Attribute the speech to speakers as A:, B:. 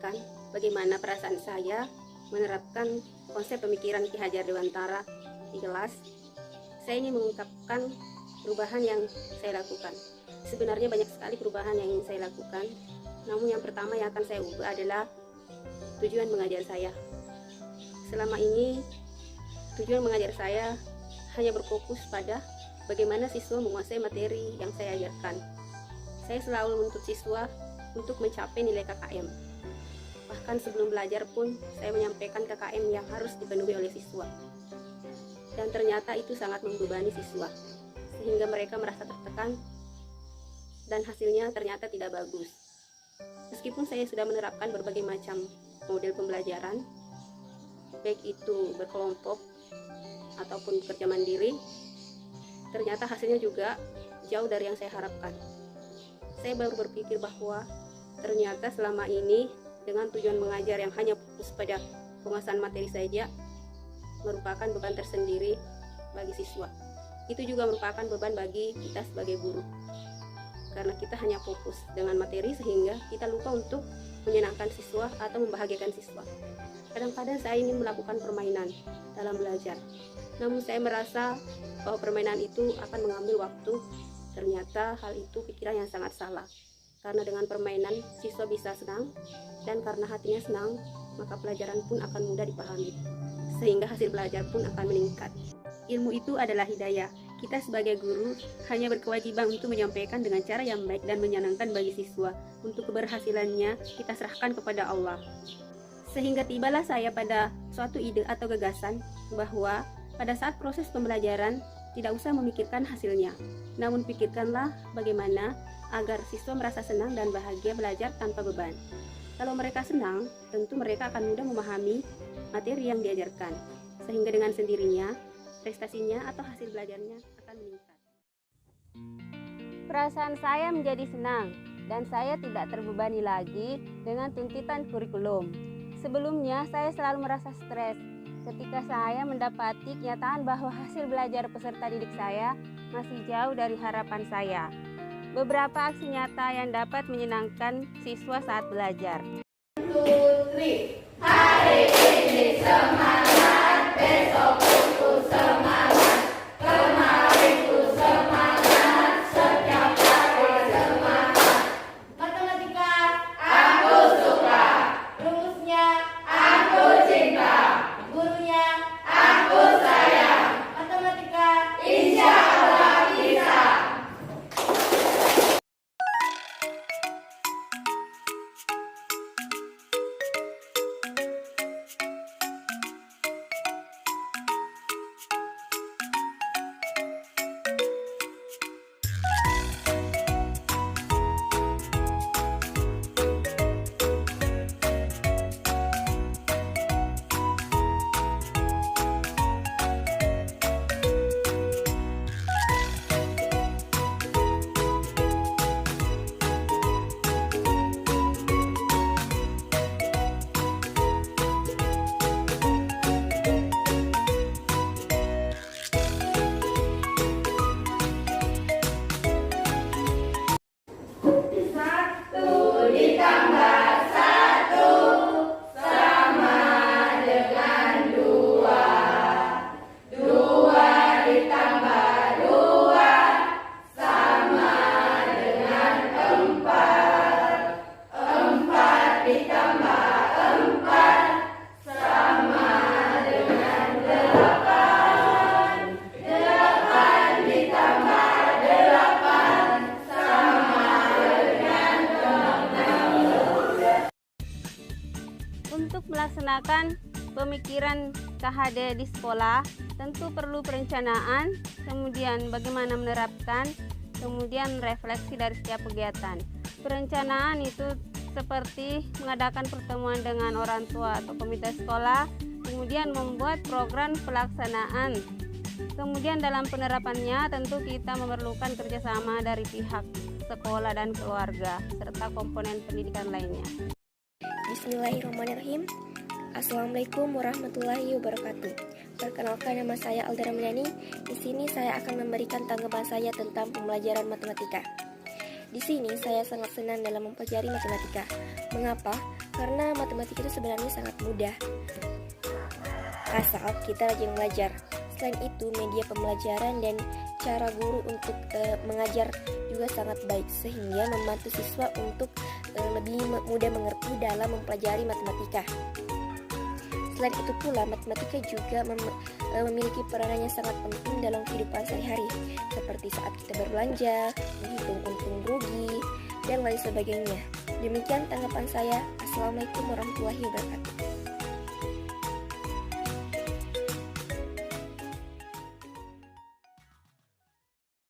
A: menceritakan bagaimana perasaan saya menerapkan konsep pemikiran Ki Hajar Dewantara di kelas. Saya ingin mengungkapkan perubahan yang saya lakukan. Sebenarnya banyak sekali perubahan yang ingin saya lakukan, namun yang pertama yang akan saya ubah adalah tujuan mengajar saya. Selama ini tujuan mengajar saya hanya berfokus pada bagaimana siswa menguasai materi yang saya ajarkan. Saya selalu menuntut siswa untuk mencapai nilai KKM. Bahkan sebelum belajar pun saya menyampaikan KKM yang harus dipenuhi oleh siswa. Dan ternyata itu sangat membebani siswa, sehingga mereka merasa tertekan dan hasilnya ternyata tidak bagus. Meskipun saya sudah menerapkan berbagai macam model pembelajaran, baik itu berkelompok ataupun bekerja mandiri, ternyata hasilnya juga jauh dari yang saya harapkan. Saya baru berpikir bahwa ternyata selama ini dengan tujuan mengajar yang hanya fokus pada penguasaan materi saja merupakan beban tersendiri bagi siswa. Itu juga merupakan beban bagi kita sebagai guru, karena kita hanya fokus dengan materi sehingga kita lupa untuk menyenangkan siswa atau membahagiakan siswa. Kadang-kadang saya ingin melakukan permainan dalam belajar, namun saya merasa bahwa permainan itu akan mengambil waktu. Ternyata hal itu pikiran yang sangat salah, karena dengan permainan siswa bisa senang, dan karena hatinya senang maka pelajaran pun akan mudah dipahami, sehingga hasil belajar pun akan meningkat. Ilmu itu adalah hidayah. Kita sebagai guru hanya berkewajiban untuk menyampaikan dengan cara yang baik dan menyenangkan bagi siswa. Untuk keberhasilannya kita serahkan kepada Allah. Sehingga tibalah saya pada suatu ide atau gagasan bahwa pada saat proses pembelajaran tidak usah memikirkan hasilnya, namun pikirkanlah bagaimana agar siswa merasa senang dan bahagia belajar tanpa beban. Kalau mereka senang, tentu mereka akan mudah memahami materi yang diajarkan, sehingga dengan sendirinya prestasinya atau hasil belajarnya akan meningkat. Perasaan saya menjadi senang dan saya tidak terbebani lagi dengan tuntutan kurikulum. Sebelumnya saya selalu merasa stres ketika saya mendapati kenyataan bahwa hasil belajar peserta didik saya masih jauh dari harapan saya. Beberapa aksi nyata yang dapat menyenangkan siswa saat belajar. 1, 2, 3. Hari ini semangat, besok ku semangat, kemarin ku semangat, setiap hari semangat. Matematika aku suka, rumusnya aku cinta, gurunya aku sayang. Matematika insya Allah bisa. Untuk melaksanakan pemikiran KHD di sekolah, tentu perlu perencanaan, kemudian bagaimana menerapkan, kemudian refleksi dari setiap kegiatan. Perencanaan itu seperti mengadakan pertemuan dengan orang tua atau komite sekolah, kemudian membuat program pelaksanaan. Kemudian dalam penerapannya tentu kita memerlukan kerjasama dari pihak sekolah dan keluarga, serta komponen pendidikan lainnya.
B: Bismillahirrahmanirrahim. Assalamualaikum warahmatullahi wabarakatuh. Perkenalkan, nama saya Aldera Milani. Di sini saya akan memberikan tanggapan saya tentang pembelajaran matematika. Di sini saya sangat senang dalam mempelajari matematika. Mengapa? karena matematika itu sebenarnya sangat mudah asal kita rajin belajar. Selain itu, media pembelajaran dan cara guru untuk mengajar juga sangat baik, sehingga membantu siswa untuk lebih mudah mengerti dalam mempelajari matematika. Selain itu pula, matematika juga memiliki peranan yang sangat penting dalam kehidupan sehari-hari, seperti saat kita berbelanja, menghitung untung rugi, dan lain sebagainya. Demikian tanggapan saya. Assalamualaikum warahmatullahi wabarakatuh.